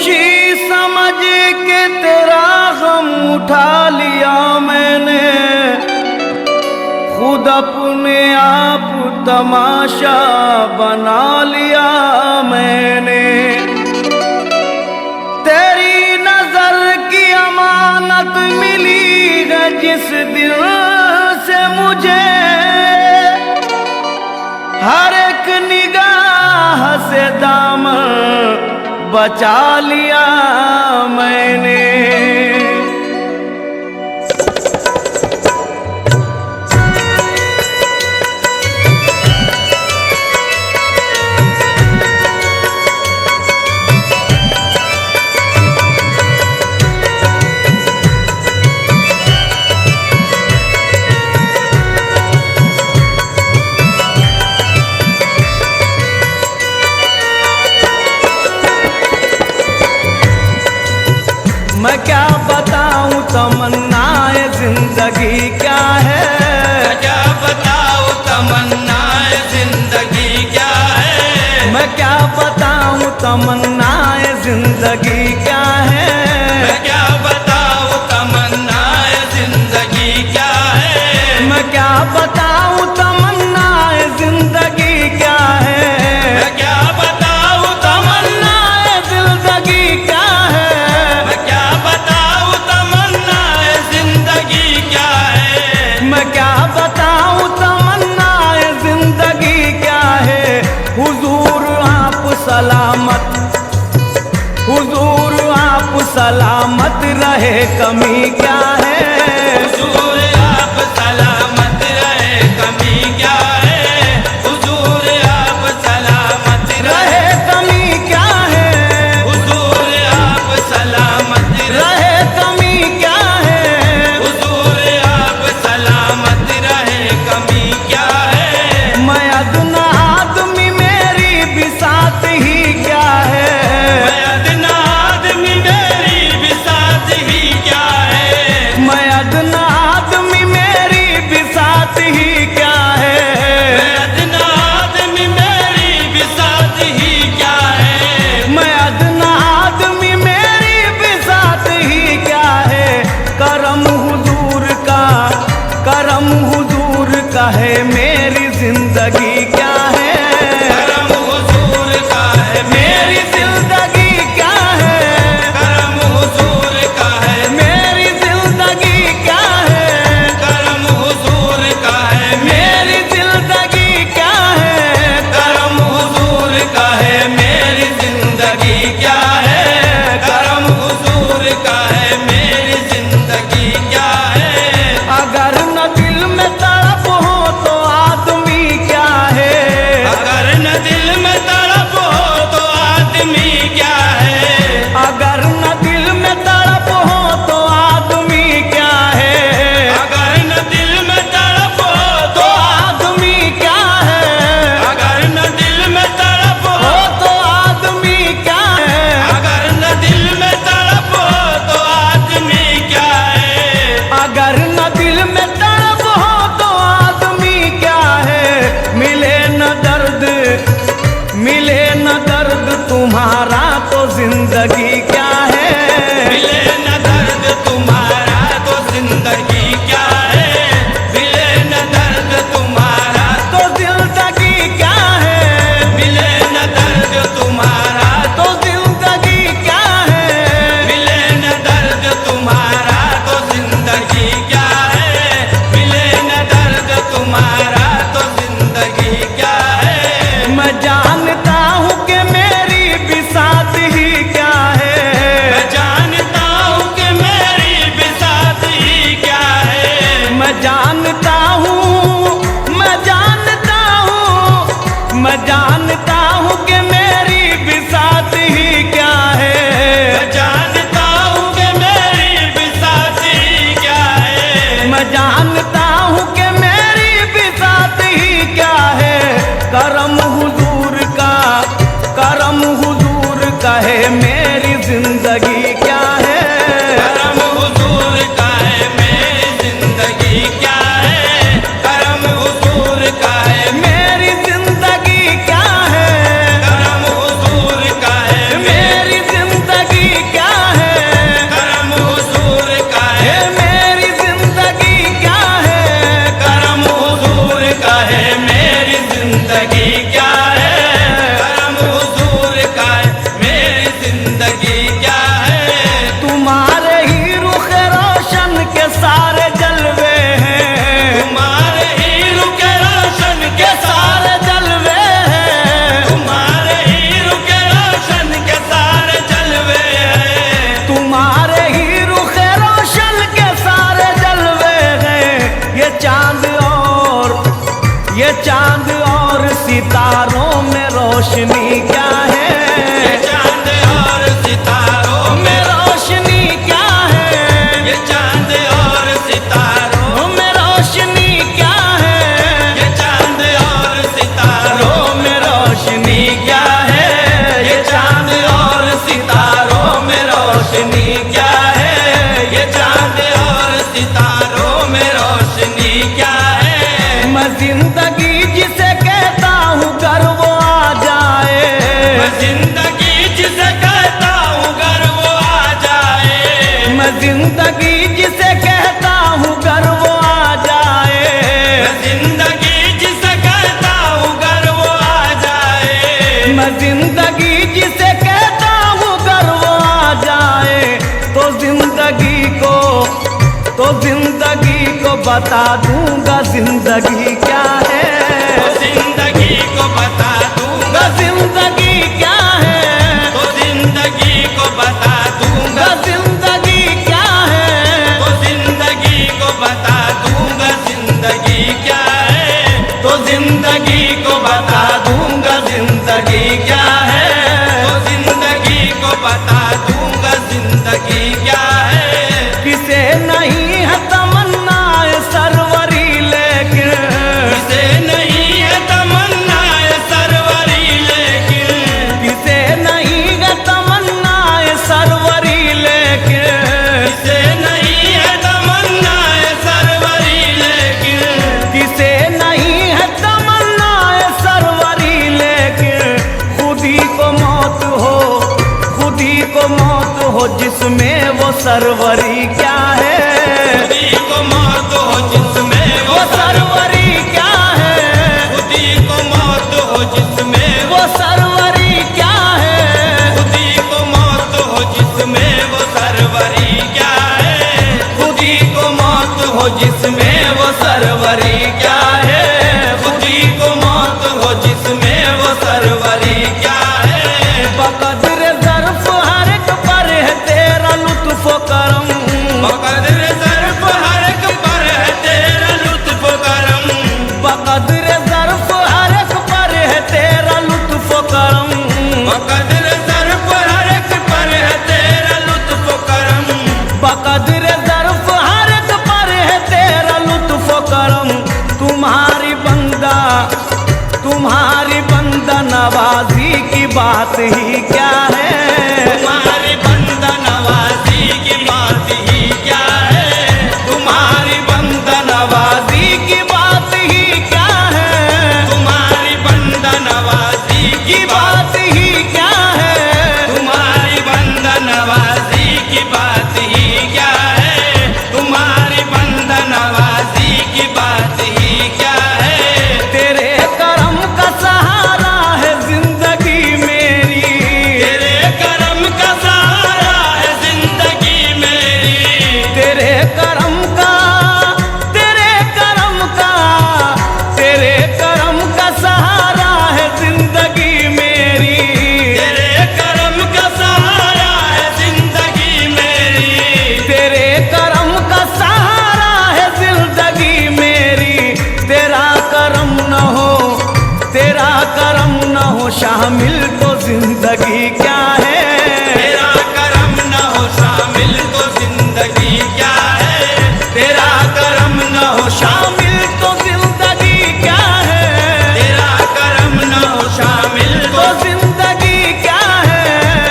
खुशी समझ के तेरा गम उठा लिया मैंने, खुद अपने आप तमाशा बना लिया मैंने। तेरी नजर की अमानत मिली है जिस दिल से मुझे, हर एक निगाह से दामन बचा लिया मैंने। मैं क्या बताऊं तमन्नाए जिंदगी क्या है, मैं क्या बताऊं तमन्नाए जिंदगी क्या है, मैं क्या बताऊं तमन्नाए जिंदगी क्या है, मैं क्या बताऊं तमन्नाए जिंदगी क्या है, मैं क्या बताऊं तमन्नाए जिंदगी क्या है, मैं क्या बताऊं तमन्नाए जिंदगी क्या है, मैं क्या बताऊं तमन्नाए जिंदगी क्या है, मैं क्या बताऊं तमन्नाए जिंदगी क्या है। हुजूर आप सलामत, हुजूर आप सलामत रहे कमी क्या है, हुजूर आप सलामत रहे कमी क्या है, हुजूर आप सलामत रहे कमी क्या है, हुजूर आप सलामत रहे कमी क्या है, हुजूर आप सलामत रहे कमी क्या है। मैं अदना आदमी मेरी बिसात ही क्या है, मैं अदना आदमी मेरी बिसात ही क्या है, मैं अदना आदमी मेरी बिसात ही क्या है, मैं अदना आदमी मेरी बिसात ही क्या है, मैं अदना आदमी मेरी बिसात ही क्या है। करम हुजूर का, करम हुजूर का है मेरी जिंदगी क्या है, करम हुजूर का है मेरी जिंदगी क्या है, करम हुजूर का है मेरी जिंदगी क्या है, करम हुजूर का है मेरी जिंदगी क्या है, करम हुजूर का है मेरी जिंदगी क्या है, करम हुजूर का है मेरी जिंदगी क्या है। अगर न दिल में तड़प हो तो आदमी क्या है, अगर न दिल में तड़प हो तो आदमी क्या है, अगर न दिल में तड़प हो तो आदमी क्या है, अगर न दिल में तड़प हो तो आदमी क्या है, अगर न दिल में तड़प हो हो तो आदमी क्या है, अगर न दिल में तड़प हो तो आदमी क्या है, अगर न दिल में तड़प हो तो आदमी क्या है। मिले न दर्द, मिले न दर्द तुम्हारा तो जिंदगी क्या है, मिले न दर्द तुम्हारा तो जिंदगी क्या है, मिले न दर्द तुम्हारा तो जिंदगी क्या है, मिले न दर्द तुम्हारा तो जिंदगी क्या है, मिले न दर्द तुम्हारा तो जिंदगी क्या है, मिले न दर्द तुम्हारा तो जिंदगी क्या है। मैं जानता हूँ कि मेरी बिसात ही क्या है, रोशनी क्या है, ये चांद और सितारों में रोशनी क्या है। मैं जिंदगी जिसे कहता हूँ घर वो आ जाए, मैं जिंदगी जिसे कहता हूँ घर वो आ जाए। मैं जिंदगी जिसे कहता हूँ घर वो आ जाए, मैं जिंदगी जिसे कहता हूँ घर वो आ जाए। मैं जिंदगी जिसे कहता हूँ घर वो आ जाए, तो जिंदगी को बता दूंगा जिंदगी क्या है। तो जिंदगी को बता दूंगा जिंदगी क्या है, तो जिंदगी को बता दूंगा। जिंदगी क्या है, तो जिंदगी को बता दूंगा जिंदगी क्या है। तो जिंदगी को बता दूंगा जिंदगी क्या है। तो जिंदगी को बता दूंगा जिंदगी क्या है। किसे नहीं है तमन्ना सरवरी लेकिन, किसे नहीं है तमन्ना सरवरी लेकिन, किसे नहीं है तमन्ना सरवरी लेकिन, किसे नहीं है तमन्ना सरवरी लेकिन, किसे नहीं है तमन्ना सरवरी लेकिन, खुदी को मौत हो, खुदी को मौत हो जिसमें वो सरवरी क्या है। खुदी को मौत हो जिसमें वो सरवरी क्या है, खुदी को मौत हो जिसमें वो सरवरी क्या है, खुदी को मौत हो जिसमें वो सरवरी क्या है। खुदी को मौत हो जिसमें वो सरवरी क्या है। खुदी को मौत हो जिसमें वो सरवरी क्या है। बकदर ज़र्फ़ हर एक पर है तेरा लुत्फ़ करम, बकदर ज़र्फ़ हर एक पर है तेरा लुत्फ़ करम। बकदर ज़र्फ़ हर एक पर है तेरा लुत्फ़ करम, बकदर ज़र्फ़ हर एक पर है तेरा लुत्फ़ करम। बकदर ज़र्फ़ हर एक पर है तेरा लुत्फ़ करम। तुम्हारी बंदा नवाजी की बात ही क्या है। तुम्हारी बंदा नवाजी की बात ही क्या है। तुम्हारी बंदा नवाजी की बात ही क्या है। तुम्हारी बंदा नवाजी की बात ही क्या है। तुम्हारी बंदा नवाजी की बात ही क्या है। तुम्हारी बंदा नवाजी की बात ही क्या है। तेरे करम का सहारा है जिंदगी मेरी, तेरे करम का सहारा है जिंदगी मेरी। तेरे करम का, तेरे करम का, तेरे करम का सहारा है जिंदगी मेरी। तेरे करम का सहारा है जिंदगी मेरी। तेरे करम का सहारा है जिंदगी मेरी। तेरा करम न हो, तेरा करम न हो शामिल तो जिंदगी क्या है। तेरा करम न हो शामिल तो जिंदगी क्या है। तेरा करम न हो शामिल तो जिंदगी क्या है। तेरा करम न हो शामिल तो जिंदगी क्या है।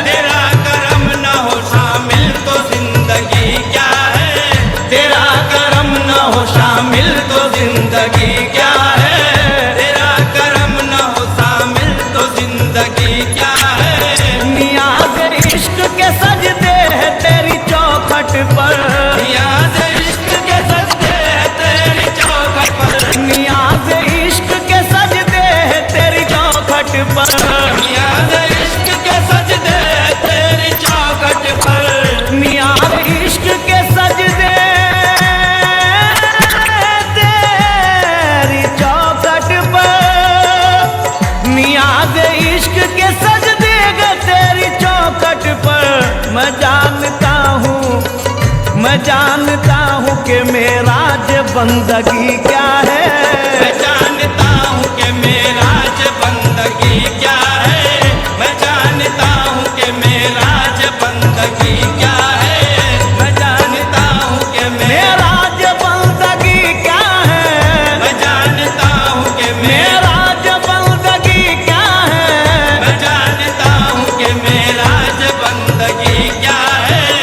तेरा करम न हो शामिल तो जिंदगी क्या है। तेरा करम न हो शामिल तो जिंदगी क्या है। तेरा करम न हो शामिल तो जिंदगी क्या है। नियाज़ इश्क के सजदे है तेरी चौखट पर, नियाज़ इश्क के सजदे हैं तेरी चौखट पर। नियाज़ इश्क के सजदे है तेरी चौखट पर, नियाज़ इश्क के सजदे हैं तेरी चौखट पर। नियाज़ इश्क के सजदे तेरी चौखट पर, नियाज़ इश्क के सजदे गे तेरी चौखट पर। मैं जानता हूँ कि मेरा जे बंदगी क्या है। मैं जानता हूँ कि मेरा ज बंदगी क्या है। मैं जानता हूँ कि मेरा ज बंदगी क्या है। मैं जानता हूँ कि मेरा जे बंदगी क्या है। मैं जानता हूँ कि मेरा जे बंदगी क्या है। मैं जानता हूँ कि मेरा ज बंदगी क्या है।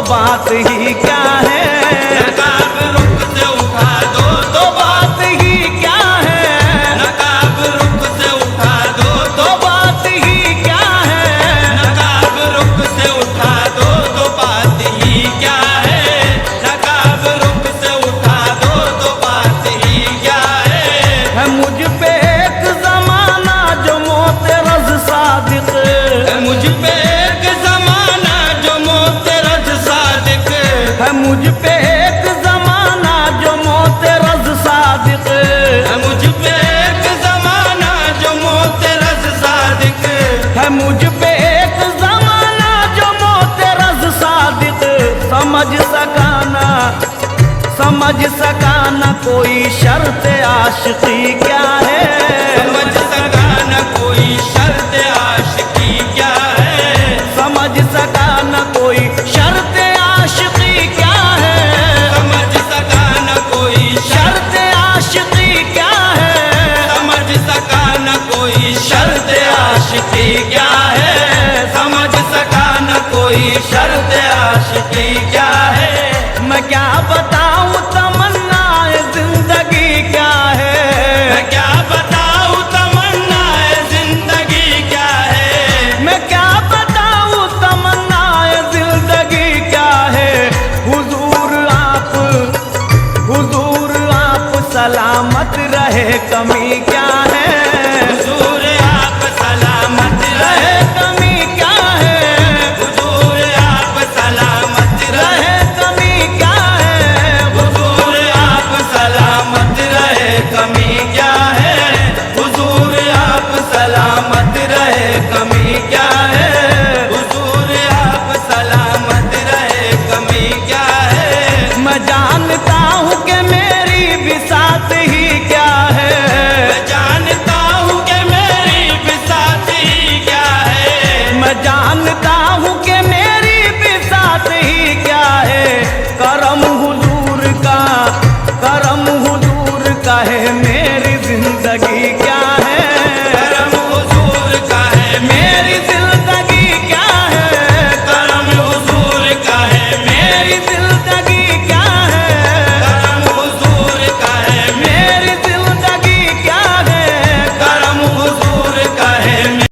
बात ही क्या है। नकाब रुख से उठा दो तो बात ही क्या है। नकाब रुख से उठा दो तो बात ही क्या है। नकाब रुख से उठा दो तो बात ही क्या है। नकाब रुख से उठा दो तो बात ही क्या है। मुझ पे एक जमाना जो मोतरज सादिक। मुझ पे एक जमाना जो मोतरज सादिक। है मुझ पे एक जमाना जो मोतरज सादिक। मुझ पे एक जमाना जो मोतरज सादिक। है मुझ पे एक जमाना जो मोतरज सादिक। समझ सका ना कोई शर्त आशिकी क्या है।